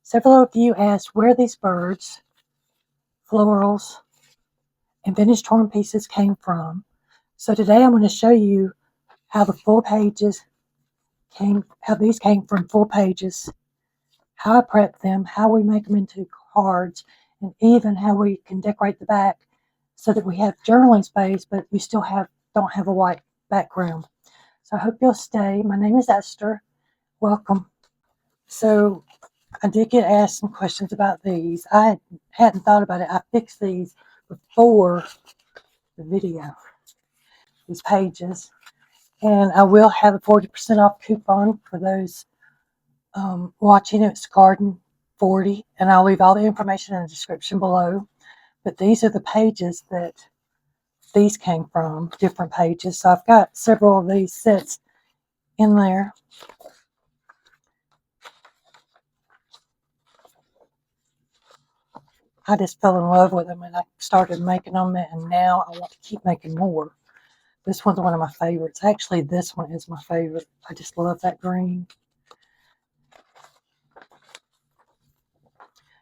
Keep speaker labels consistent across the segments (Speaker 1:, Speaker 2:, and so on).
Speaker 1: Several of you asked where these birds, florals, and finished torn pieces came from. So today I'm going to show you how how these came from full pages, how I prep them, how we make them into cards, and even how we can decorate the back so that we have journaling space, but we still don't have a white background. So I hope you'll stay. My name is Esther. Welcome. So I did get asked some questions about these. I hadn't thought about it. I fixed these before the video, these pages. And I will have a 40% off coupon for those watching. It's Garden 40, and I'll leave all the information in the description below. But these are the pages that these came from, different pages. So I've got several of these sets in there. I just fell in love with them and I started making them, and now I want to keep making more. This one's one of my favorites. Actually, this one is my favorite. I just love that green.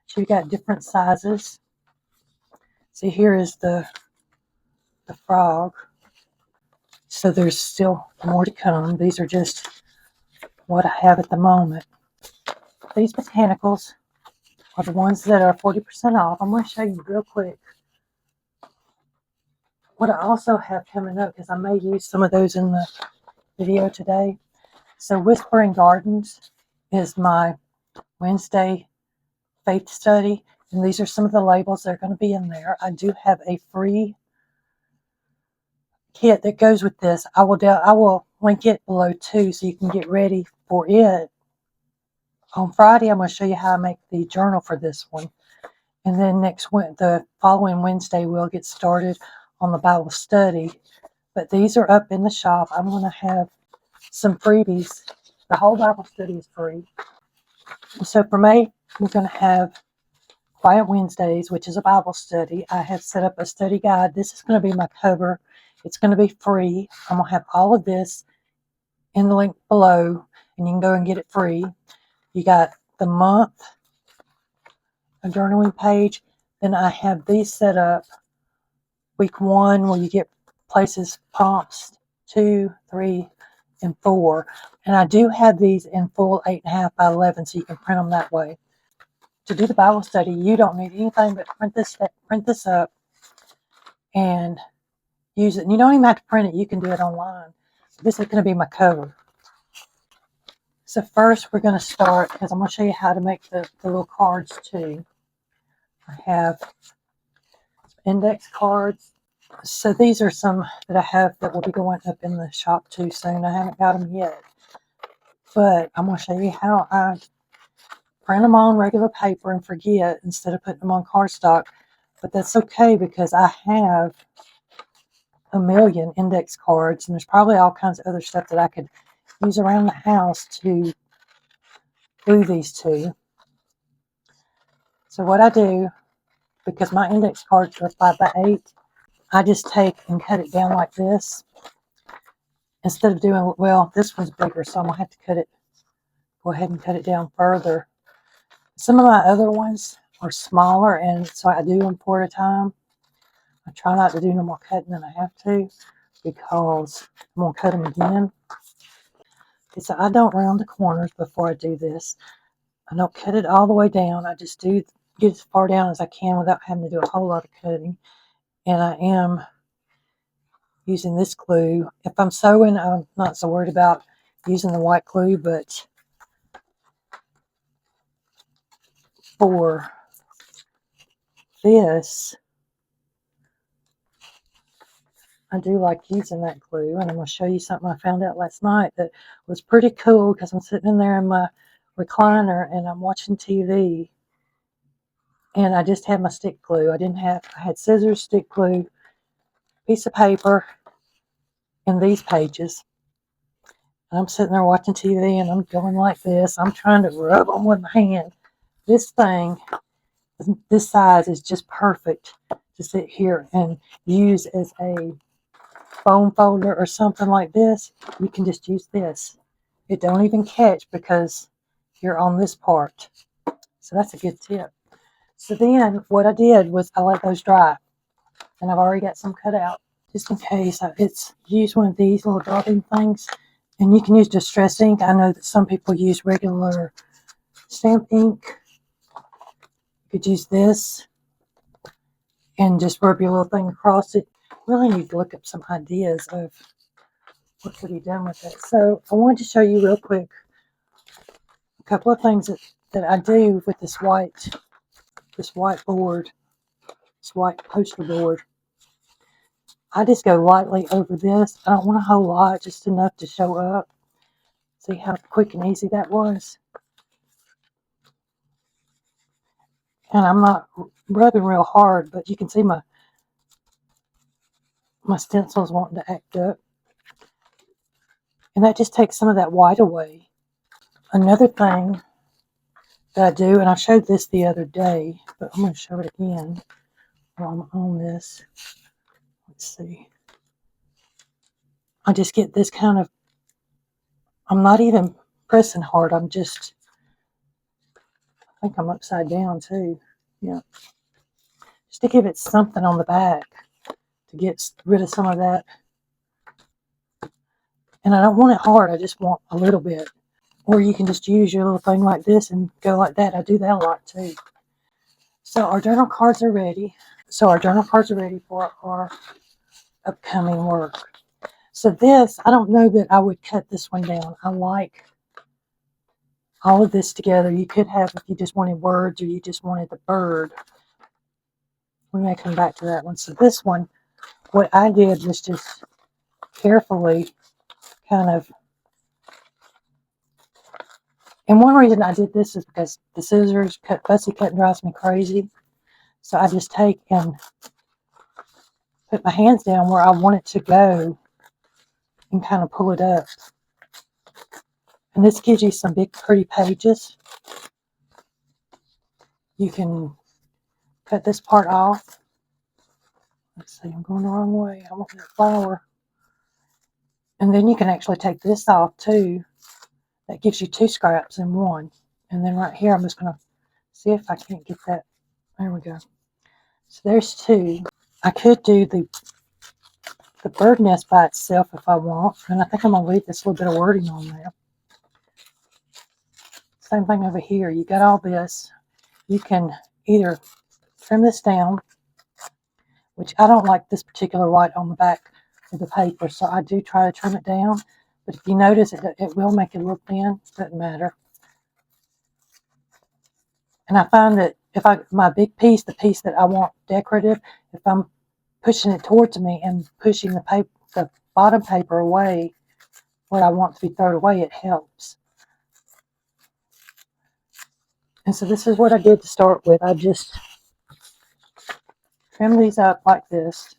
Speaker 1: So you got different sizes. See, here is the frog. So there's still more to come. These are just what I have at the moment. These botanicals are the ones that are 40% off. I'm going to show you real quick what I also have coming up, because I may use some of those in the video today. So Whispering Gardens is my Wednesday faith study, and these are some of the labels that are going to be in there. I do have a free kit that goes with this. I will link it below too, so you can get ready for it. On Friday, I'm going to show you how I make the journal for this one, and then the following Wednesday we'll get started on the Bible study. But these are up in the shop. I'm going to have some freebies. The whole Bible study is free. So for May, we're going to have Quiet Wednesdays, which is a Bible study. I have set up a study guide. This is going to be my cover. It's going to be free. I'm going to have all of this in the link below, and you can go and get it free. You got the month, a journaling page. Then I have these set up. Week 1, where you get places, prompts 2, 3, and 4. And I do have these in full 8.5 by 11, so you can print them that way. To do the Bible study, you don't need anything but print this up and use it. And you don't even have to print it. You can do it online. This is going to be my cover. So first we're going to start, because I'm going to show you how to make the little cards too. I have index cards. So these are some that I have that will be going up in the shop too soon. I haven't got them yet, but I'm going to show you how I print them on regular paper and forget instead of putting them on cardstock. But that's okay, because I have a million index cards, and there's probably all kinds of other stuff that I could use around the house to glue these to. So what I do, because my index cards are 5 by 8, I just take and cut it down like this. Instead of doing, well, this one's bigger, so I'm going to have to go ahead and cut it down further. Some of my other ones are smaller, and so I do them 4 at a time. I try not to do no more cutting than I have to, because I'm going to cut them again. So I don't round the corners before I do this. I don't cut it all the way down. I just get as far down as I can without having to do a whole lot of cutting. And I am using this glue. If I'm sewing, I'm not so worried about using the white glue, but for this, I do like using that glue. And I'm going to show you something I found out last night that was pretty cool, because I'm sitting in there in my recliner and I'm watching TV, and I just had my stick glue. I had scissors, stick glue, piece of paper, and these pages. And I'm sitting there watching TV, and I'm going like this. I'm trying to rub them with my hand. This thing, this size, is just perfect to sit here and use as a foam folder or something like this. You can just use this. It don't even catch, because you're on this part. So that's a good tip. So then what I did was I let those dry, and I've already got some cut out just in case. It's use one of these little dotting things, and you can use distress ink. I know that some people use regular stamp ink. You could use this and just rub your little thing across it. Really need to look up some ideas of what could be done with it. So I wanted to show you real quick a couple of things that I do with this white board, this white poster board. I just go lightly over this. I don't want a whole lot, just enough to show up. See how quick and easy that was? And I'm not rubbing real hard, but you can see my stencil's wanting to act up. And that just takes some of that white away. Another thing that I do, and I showed this the other day, but I'm going to show it again while I'm on this. Let's see. I just get this kind of, I'm not even pressing hard. I'm just, I think I'm upside down too. Yeah. Just to give it something on the back to get rid of some of that. And I don't want it hard. I just want a little bit. Or you can just use your little thing like this and go like that. I do that a lot too. So our journal cards are ready. For our upcoming work. So this, I don't know that I would cut this one down. I like all of this together. You could have, if you just wanted words or you just wanted the bird. We may come back to that one. So this one, what I did was just carefully kind of, and one reason I did this is because the scissors fussy cut drives me crazy. So I just take and put my hands down where I want it to go and kind of pull it up. And this gives you some big pretty pages. You can cut this part off. Let's see, I'm going the wrong way. I want that flower. And then you can actually take this off too. That gives you 2 scraps in one. And then right here, I'm just going to see if I can't get that. There we go. So there's 2. I could do the bird nest by itself if I want. And I think I'm going to leave this little bit of wording on there. Same thing over here. You got all this. You can either trim this down, which I don't like this particular white on the back of the paper, so I do try to trim it down. But if you notice, it will make it look thin. Doesn't matter. And I find that if my big piece, the piece that I want decorative, if I'm pushing it towards me and pushing the bottom paper away, what I want to be thrown away, it helps. And so this is what I did to start with. I just trim these up like this.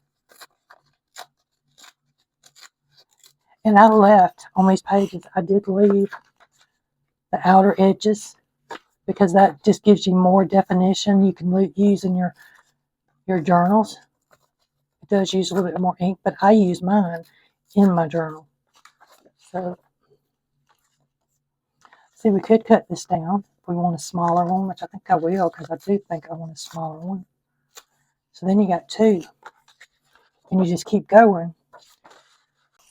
Speaker 1: And I left on these pages, I did leave the outer edges because that just gives you more definition you can use in your journals. It does use a little bit more ink, but I use mine in my journal. So, see, we could cut this down if we want a smaller one, which I think I will because I do think I want a smaller one. So then you got 2, and you just keep going.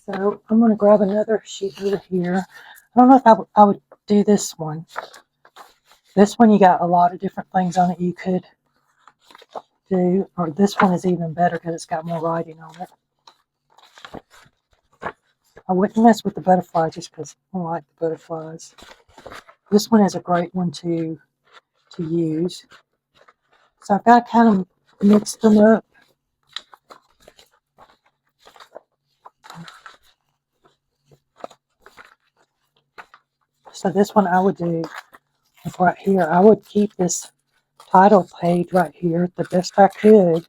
Speaker 1: So I'm going to grab another sheet over here. I don't know if I would do this one. This one, you got a lot of different things on it you could do. Or this one is even better because it's got more writing on it. I wouldn't mess with the butterfly just because I like the butterflies. This one is a great one to use. So I've got to kind of mix them up. So this one I would do right here. I would keep this title page right here the best I could.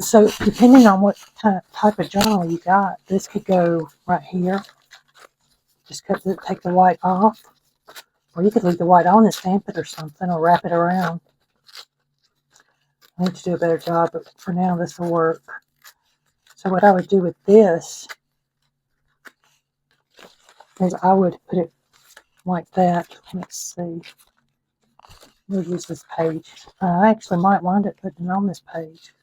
Speaker 1: So depending on what kind of type of journal you got, this could go right here. Just take the white off. Or you could leave the white on and stamp it or something, or wrap it around. I need to do a better job, but for now this will work. So what I would do with this is I would put it like that. Let's see. We'll use this page. I actually might wind up putting it on this page.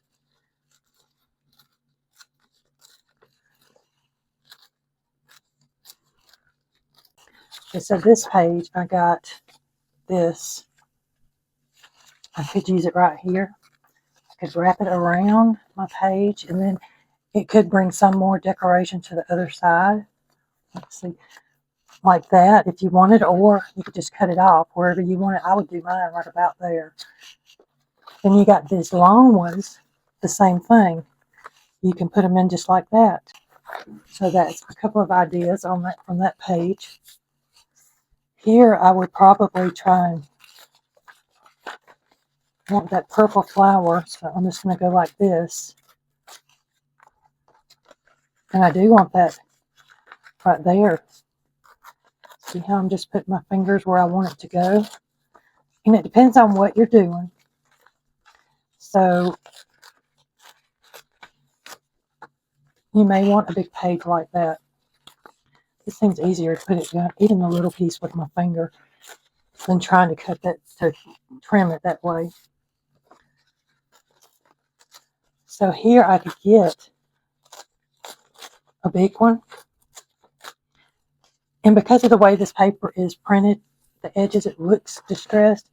Speaker 1: Okay, so this page, I got this. I could use it right here. I could wrap it around my page, and then it could bring some more decoration to the other side. Let's see, like that if you wanted, or you could just cut it off wherever you want it. I would do mine right about there. Then you got these long ones, the same thing. You can put them in just like that. So that's a couple of ideas on that from that page. Here I would probably try and want that purple flower, so I'm just going to go like this. And I do want that right there. See how I'm just putting my fingers where I want it to go? And it depends on what you're doing. So you may want a big page like that. It seems easier to put it down, even a little piece with my finger, than trying to cut that, to trim it that way. So here I could get a big one. And because of the way this paper is printed, the edges, it looks distressed.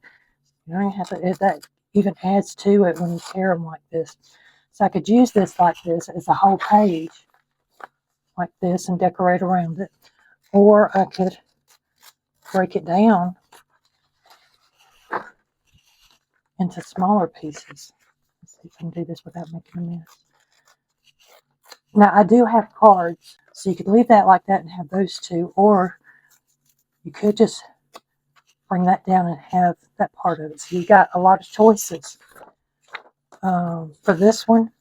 Speaker 1: You don't have to, that even adds to it when you tear them like this. So I could use this like this as a whole page, like this, and decorate around it. Or I could break it down into smaller pieces. Let's see if I can do this without making a mess. Now I do have cards, so you could leave that like that and have those two, or you could just bring that down and have that part of it. So you got a lot of choices. For this one,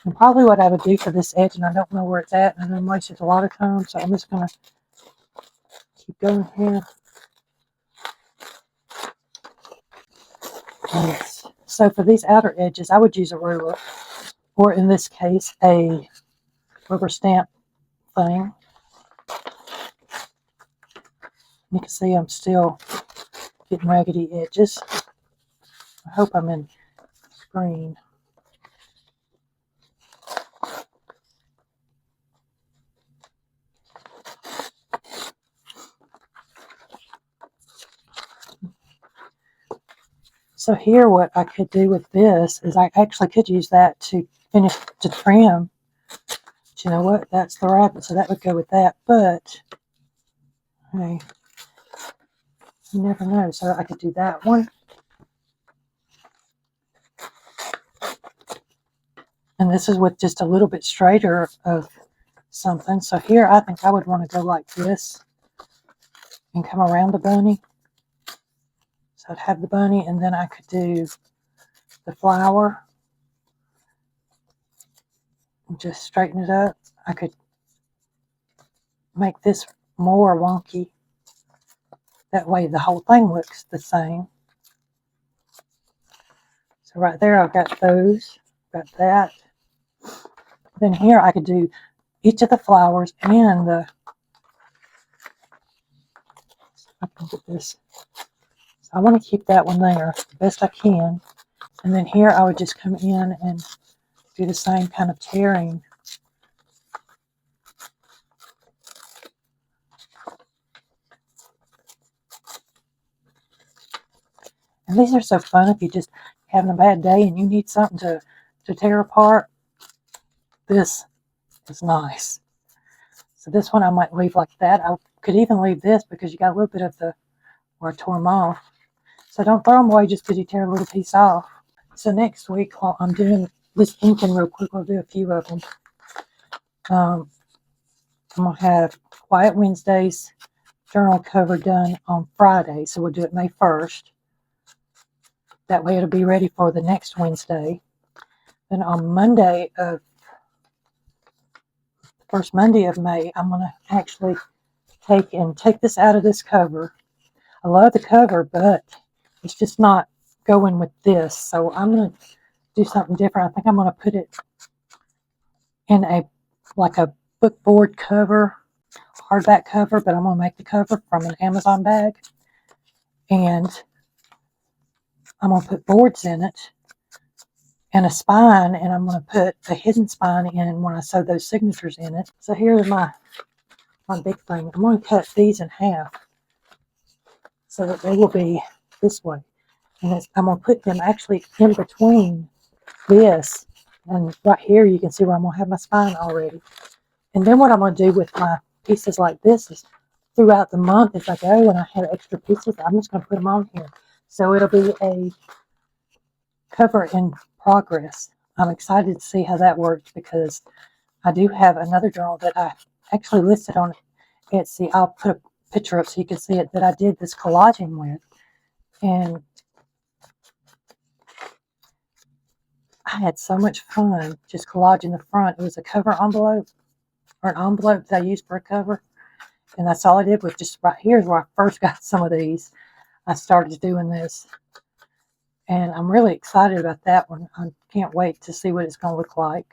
Speaker 1: and probably what I would do for this edge, and I don't know where it's at, and I'm wasting a lot of time, so I'm just going to keep going here. Yes. So for these outer edges, I would use a ruler, or in this case, a rubber stamp thing. You can see I'm still getting raggedy edges. I hope I'm in screen. So here what I could do with this is I actually could use that to finish, to trim. But you know what? That's the rabbit, so that would go with that. But, hey, you never know. So I could do that one. And this is with just a little bit straighter of something. So here I think I would want to go like this and come around the bunny. So I'd have the bunny, and then I could do the flower and just straighten it up. I could make this more wonky. That way the whole thing looks the same. So right there I've got those, got that. Then here I could do each of the flowers and the, I can get this. So I want to keep that one there the best I can. And then here I would just come in and do the same kind of tearing. And these are so fun if you're just having a bad day and you need something to tear apart. This is nice. So this one I might leave like that. I could even leave this because you got a little bit of the, where I tore them off. So don't throw them away just because you tear a little piece off. So next week while I'm doing this inking real quick, I'll do a few of them. I'm going to have Quiet Wednesday's journal cover done on Friday. So we'll do it May 1st. That way it'll be ready for the next Wednesday. Then on Monday of, first Monday of May, I'm going to actually take this out of this cover. I love the cover, but it's just not going with this. So I'm going to do something different. I think I'm going to put it in a, like a book board cover. hardback cover, but I'm going to make the cover from an Amazon bag. And I'm going to put boards in it and a spine, and I'm going to put a hidden spine in when I sew those signatures in it. So here's my big thing. I'm going to cut these in half so that they will be this way. And I'm going to put them actually in between this and right here. You can see where I'm going to have my spine already. And then what I'm going to do with my pieces like this is throughout the month as I go and I have extra pieces, I'm just going to put them on here. So it'll be a cover in progress. I'm excited to see how that works because I do have another journal that I actually listed on Etsy. I'll put a picture up so you can see it, that I did this collaging with. And I had so much fun just collaging the front. It was a cover envelope, or an envelope that I used for a cover. And that's all I did was just right here is where I first got some of these. I started doing this. And I'm really excited about that one. I can't wait to see what it's going to look like.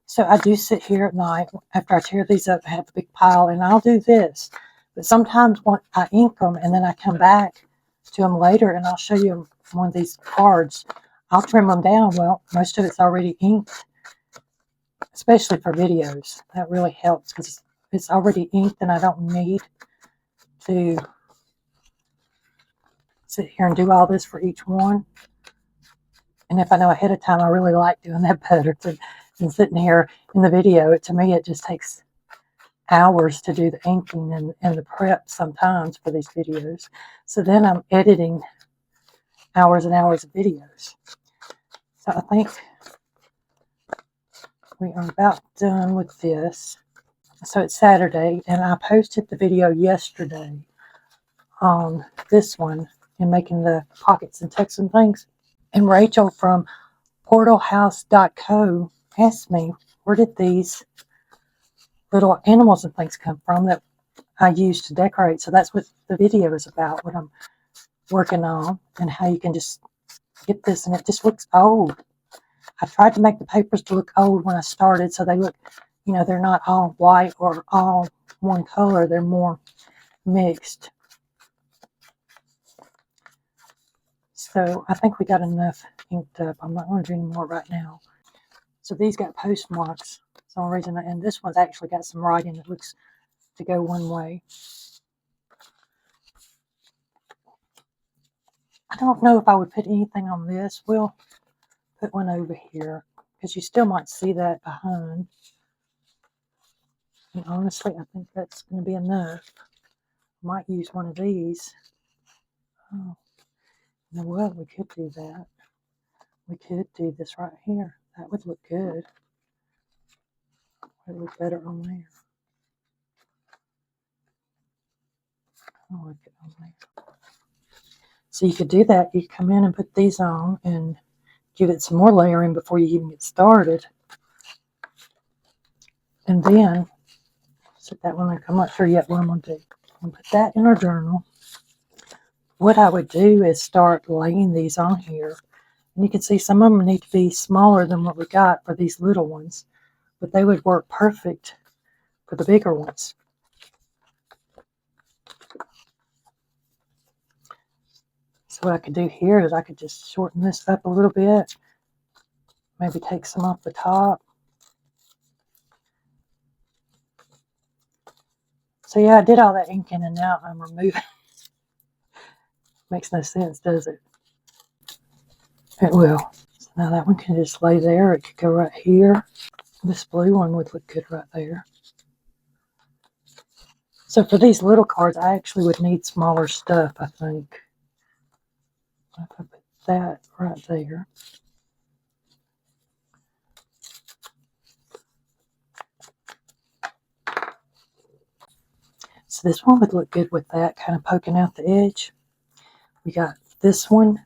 Speaker 1: So I do sit here at night after I tear these up. I have a big pile, and I'll do this. But sometimes when I ink them, and then I come back to them later, and I'll show you one of these cards. I'll trim them down. Well, most of it's already inked, especially for videos. That really helps because it's already inked, and I don't need to sit here and do all this for each one. And if I know ahead of time, I really like doing that better than sitting here in the video. To me, it just takes hours to do the inking and the prep sometimes for these videos. So then I'm editing hours and hours of videos. So I think we are about done with this. So it's Saturday, and I posted the video yesterday on this one and making the pockets and text and things. And Rachel from portalhouse.co asked me, where did these little animals and things come from that I use to decorate? So that's what the video is about, what I'm working on, and how you can just get this, and it just looks old. I tried to make the papers to look old when I started, so they look, you know, they're not all white or all one color. They're more mixed. So I think we got enough inked up. I'm not going to do any more right now. So these got postmarks. For some reason, and this one's actually got some writing that looks to go one way. I don't know if I would put anything on this. We'll put one over here because you still might see that behind. And honestly, I think that's going to be enough. Might use one of these. Oh, you know what? We could do that. We could do this right here. That would look good. It would look better on there. I like it on there. So you could do that. You come in and put these on and give it some more layering before you even get started. And then set that one. I'm not sure yet what I'm going to do. I'm going to put that in our journal. What I would do is start laying these on here. And you can see some of them need to be smaller than what we got for these little ones. But they would work perfect for the bigger ones. So what I could do here is I could just shorten this up a little bit. Maybe take some off the top. So yeah, I did all that inking and now I'm removing. Makes no sense, does it? It will. So now that one can just lay there. It could go right here. This blue one would look good right there. So for these little cards, I actually would need smaller stuff, I think. If I put that right there. So this one would look good with that kind of poking out the edge. We got this one.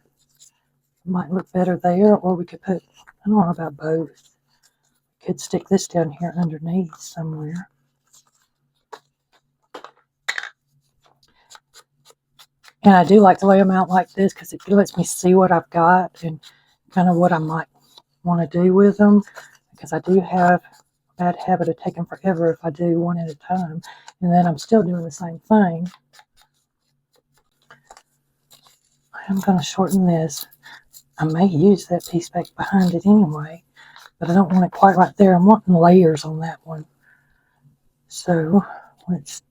Speaker 1: Might look better there, or we could put, I don't know about both. Could stick this down here underneath somewhere. And I do like to lay them out like this because it lets me see what I've got and kind of what I might want to do with them. Because I do have a bad habit of taking forever if I do one at a time. And then I'm still doing the same thing. I'm going to shorten this. I may use that piece back behind it anyway, but I don't want it quite right there. I'm wanting layers on that one. So let's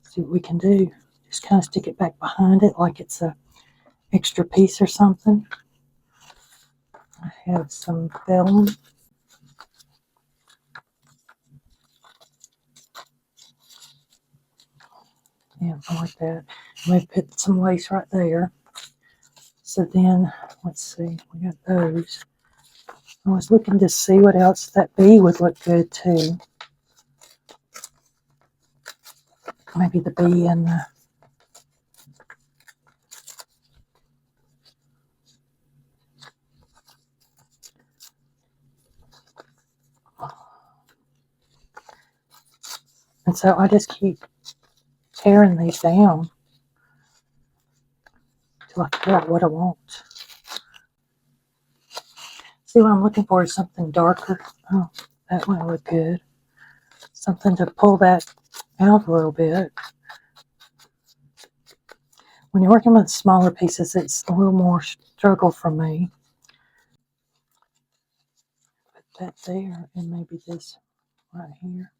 Speaker 1: see what we can do. Just kind of stick it back behind it like it's a extra piece or something. I have some vellum. Yeah, I like that. I'm going to put some lace right there. So then, let's see, we got those. I was looking to see what else. That bee would look good too. Maybe the bee and the... And so I just keep tearing these down till I figure out what I want. See, what I'm looking for is something darker. Oh, that one look good. Something to pull that out a little bit. When you're working with smaller pieces, it's a little more struggle for me. Put that there, and maybe this right here.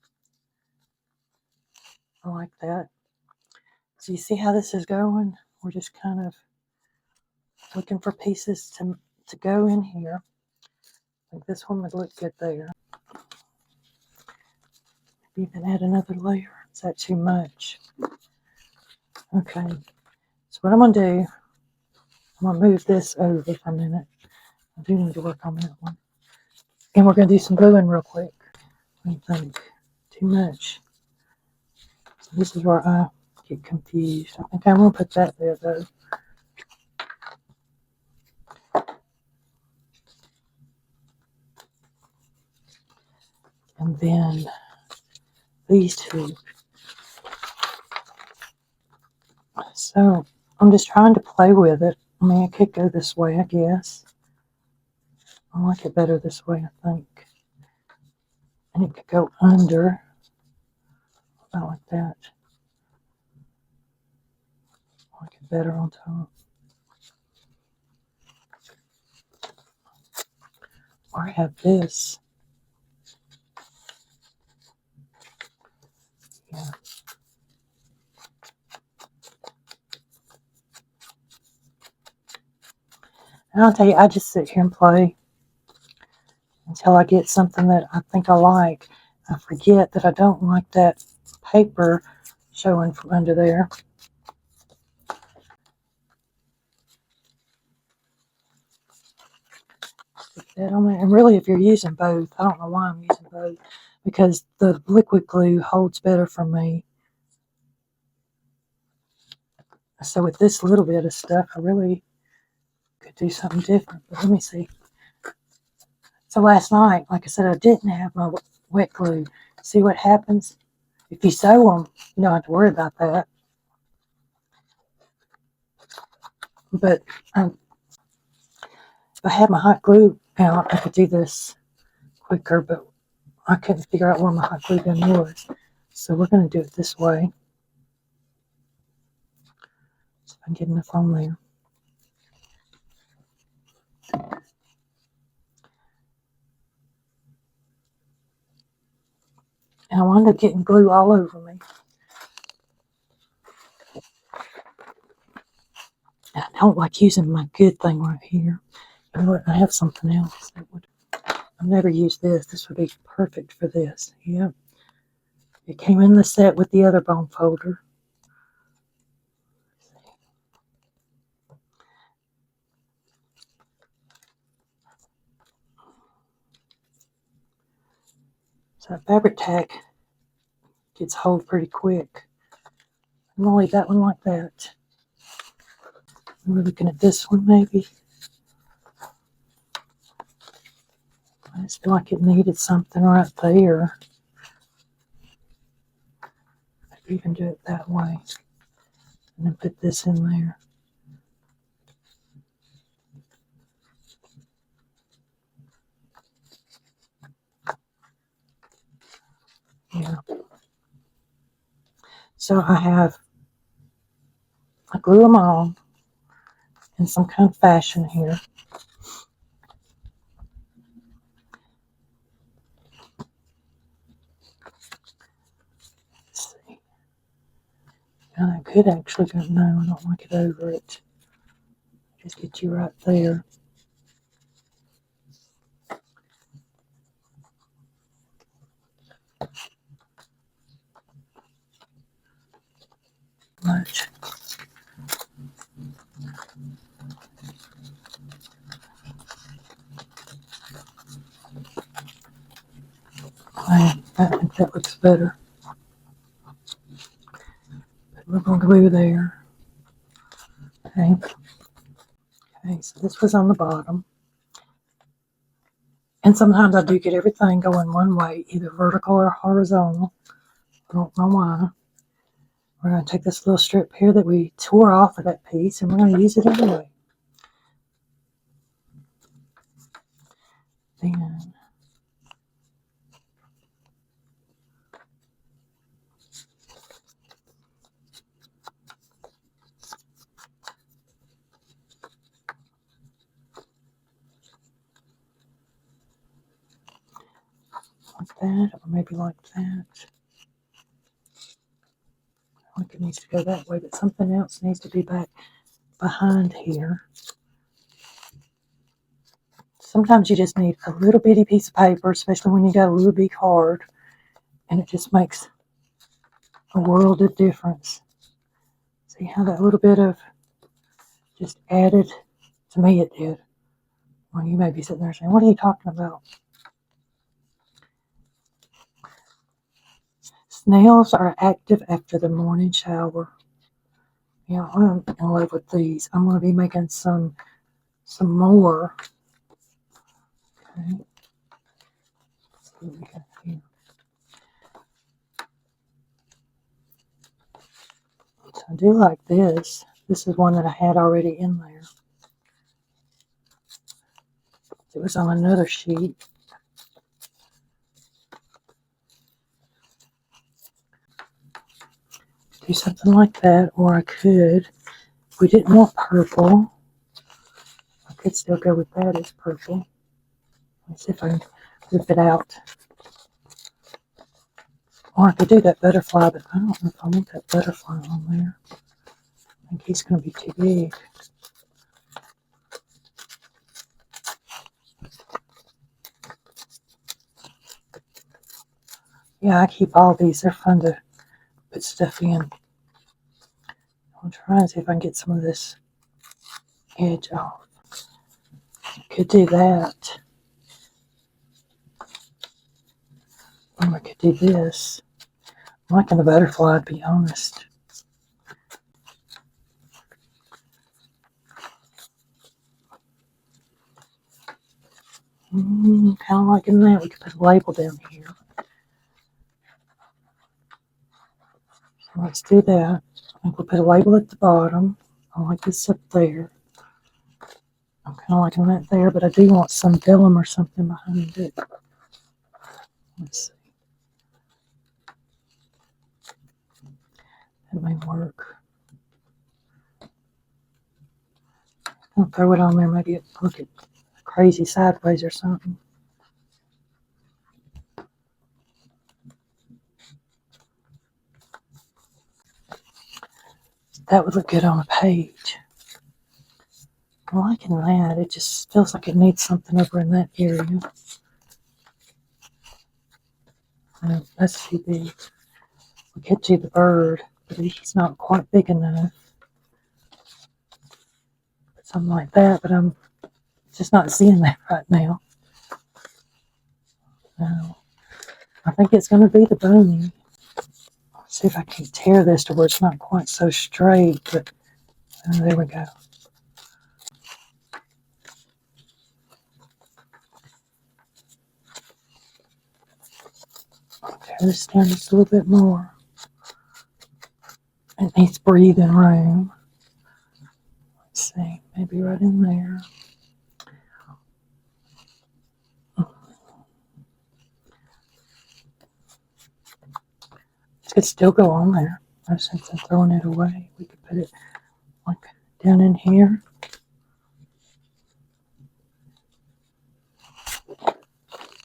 Speaker 1: I like that. So you see how this is going? We're just kind of looking for pieces to go in here. I think this one would look good there. Maybe even add another layer. Is that too much? Okay. So what I'm going to do, I'm going to move this over for a minute. I do need to work on that one. And we're going to do some gluing real quick. What do you think? Too much. So this is where I get confused. I think I'm going to put that there though. And then these two. So I'm just trying to play with it. I mean, it could go this way, I guess. I like it better this way, I think. And it could go under. I like that. I like it better on top. Or have this. Yeah. And I'll tell you, I just sit here and play until I get something that I think I like. I forget that I don't like that paper showing from under there. Stick that on there. And really, if you're using both, I don't know why I'm using both, because the liquid glue holds better for me. So with this little bit of stuff, I really could do something different. But let me see. So last night, like I said, I didn't have my wet glue. See what happens? If you sew them, you don't have to worry about that. But if I had my hot glue out, I could do this quicker, but I couldn't figure out where my hot glue gun was. So we're going to do it this way. So I can get enough on there. And I wound up getting glue all over me. And I don't like using my good thing right here. You know what? I have something else that would... I've never used this. This would be perfect for this. Yep. It came in the set with the other bone folder. So that fabric tack gets hold pretty quick. I'm going to leave that one like that. We're looking at this one maybe. I just feel like it needed something right there. Maybe even do it that way. And then put this in there. So I glue them on in some kind of fashion here. Let's see. Now that could actually go, no, I don't like it over it. Just get you right there. Much. I think that looks better. Put a little glue there. Okay. Okay, so this was on the bottom. And sometimes I do get everything going one way, either vertical or horizontal. I don't know why. We're going to take this little strip here that we tore off of that piece, and we're going to use it anyway. Then, like that, or maybe like that. I think it needs to go that way, but something else needs to be back behind here. Sometimes you just need a little bitty piece of paper, especially when you got a little big card, and it just makes a world of difference. See how that little bit of just added? To me it did. Well, you may be sitting there saying, what are you talking about? Snails are active after the morning shower. Yeah, I'm in love with these. I'm going to be making some more. Okay. Let's see what we got here. So I do like this. This is one that I had already in there. It was on another sheet. Do something like that, or I could, if we didn't want purple, I could still go with that as purple. Let's see if I can rip it out. Or I could do that butterfly, but I don't know if I want that butterfly on there. I think he's going to be too big. Yeah, I keep all these. They're fun to put stuff in. I'll try and see if I can get some of this edge off. Could do that. Or I could do this. I'm liking the butterfly, to be honest. Kind of liking that. We could put a label down here. So let's do that. I think we'll put a label at the bottom. I like this up there. I'm kind of liking that there, but I do want some vellum or something behind it. Let's see. That may work. I'll throw it on there. Maybe it look at crazy sideways or something. That would look good on a page. I'm liking that. It just feels like it needs something over in that area. No, that's too big. We could do the bird, but he's not quite big enough. Something like that, but I'm just not seeing that right now. No. I think it's going to be the bony. Let's see if I can tear this to where it's not quite so straight, but there we go. I'll tear this down just a little bit more. It needs breathing room. Let's see, maybe right in there. It could still go on there. Since I'm throwing it away, we could put it like down in here.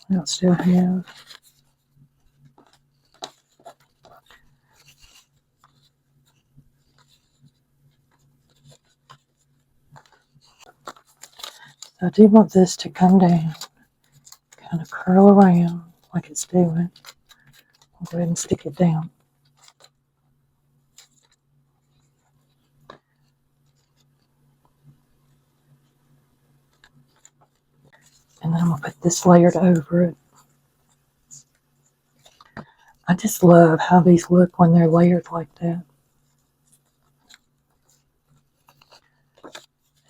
Speaker 1: I don't still have. So I do want this to come down, kind of curl around like it's doing. I'll go ahead and stick it down. And then I'm going to put this layered over it. I just love how these look when they're layered like that.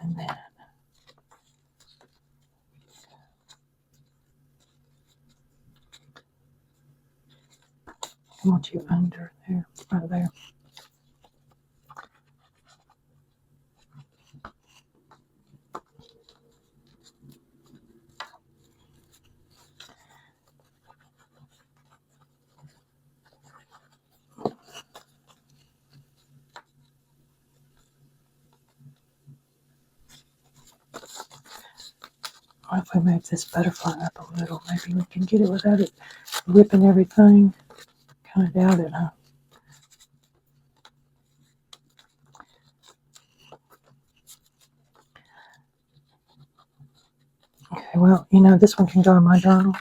Speaker 1: And then I want you under there, right there. What if we move this butterfly up a little? Maybe we can get it without it ripping everything. Kind of doubt it, huh? Okay, well, you know, this one can go in my journal.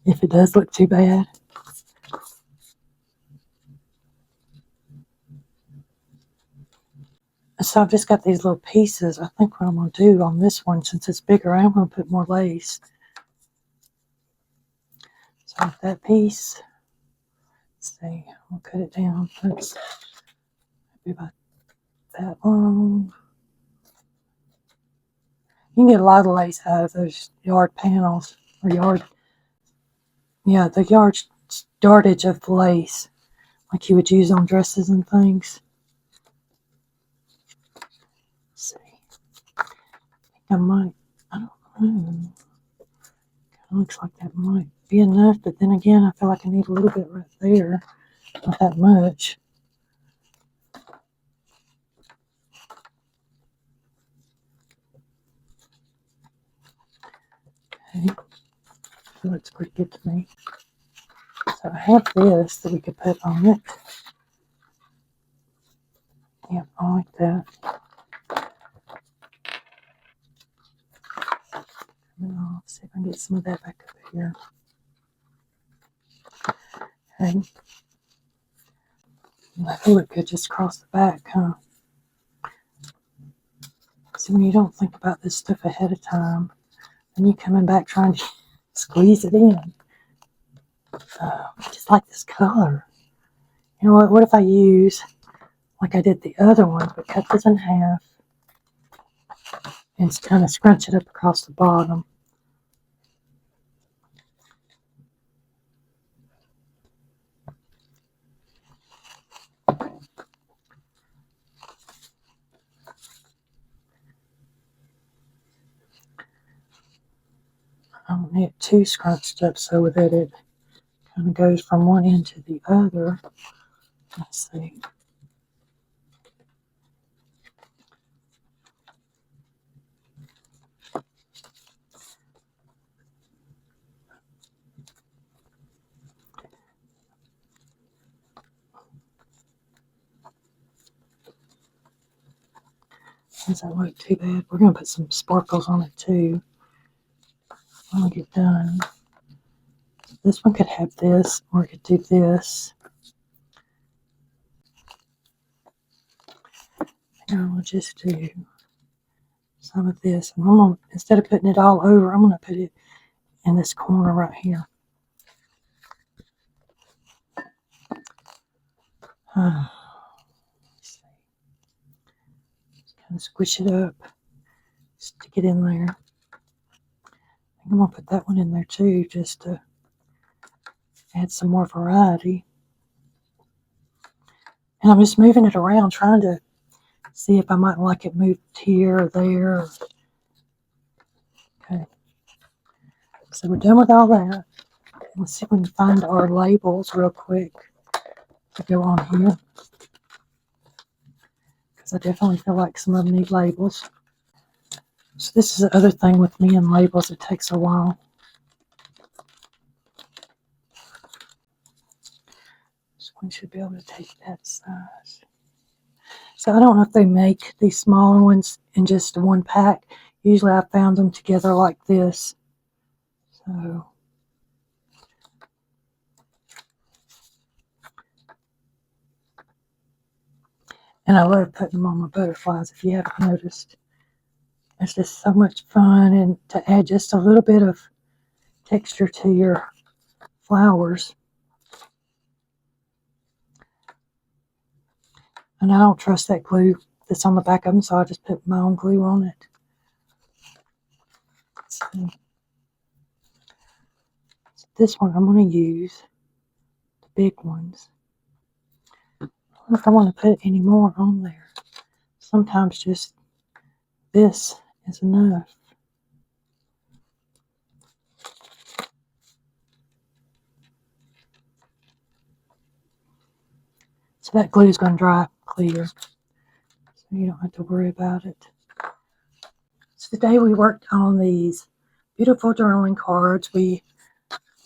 Speaker 1: If it does look too bad. So I've just got these little pieces. I think what I'm going to do on this one, since it's bigger, I'm going to put more lace. So with that piece, let's see, I'll cut it down. That's maybe about that long. You can get a lot of lace out of those yard panels, or yard, yeah, the yardage of lace, like you would use on dresses and things. Let's see, I might, I don't know. Looks like that might be enough, but then again, I feel like I need a little bit right there. Not that much. Okay. That looks pretty good to me. So I have this that we could put on it. Yep, I like that. I'll see if I can get some of that back up here. Okay. That'll look good just across the back, huh? See, when you don't think about this stuff ahead of time, and you coming back trying to squeeze it in. I just like this color. You know what? What if I use, like I did the other one, but cut this in half and kind of scrunch it up across the bottom. I don't need it too scrunched up so that it kind of goes from one end to the other. Let's see. Doesn't look too bad. We're going to put some sparkles on it too when we get done. This one could have this, or we could do this. And we'll just do some of this. And I'm gonna, instead of putting it all over, I'm going to put it in this corner right here. Let's see. Just kind of squish it up, stick it in there. I'm going to put that one in there too, just to add some more variety. And I'm just moving it around, trying to see if I might like it moved here or there. Okay. So we're done with all that. Let's see if we can find our labels real quick to go on here, because I definitely feel like some of them need labels. So this is the other thing with me and labels. It takes a while. So we should be able to take that size. So I don't know if they make these smaller ones in just one pack. Usually I found them together like this. So and I love putting them on my butterflies, if you haven't noticed. It's just so much fun, and to add just a little bit of texture to your flowers. And I don't trust that glue that's on the back of them, so I just put my own glue on it. So this one I'm going to use the big ones. I don't know if I want to put any more on there. Sometimes just this is enough. So that glue is going to dry clear, so you don't have to worry about it. So today we worked on these beautiful journaling cards. We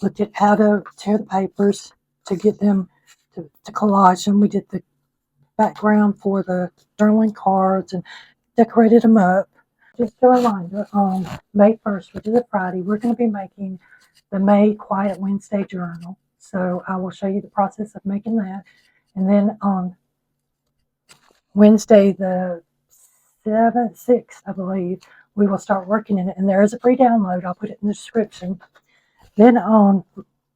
Speaker 1: looked at how to tear the papers to get them to collage them. We did the background for the journaling cards and decorated them up. Just a reminder, on May 1st, which is a Friday, we're going to be making the May Quiet Wednesday journal. So I will show you the process of making that. And then on Wednesday the 6th, I believe, we will start working in it. And there is a free download. I'll put it in the description. Then on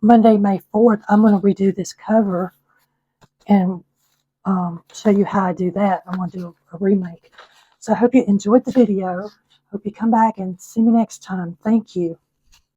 Speaker 1: Monday, May 4th, I'm going to redo this cover and show you how I do that. I'm going to do a remake. So I hope you enjoyed the video. Hope you come back and see me next time. Thank you.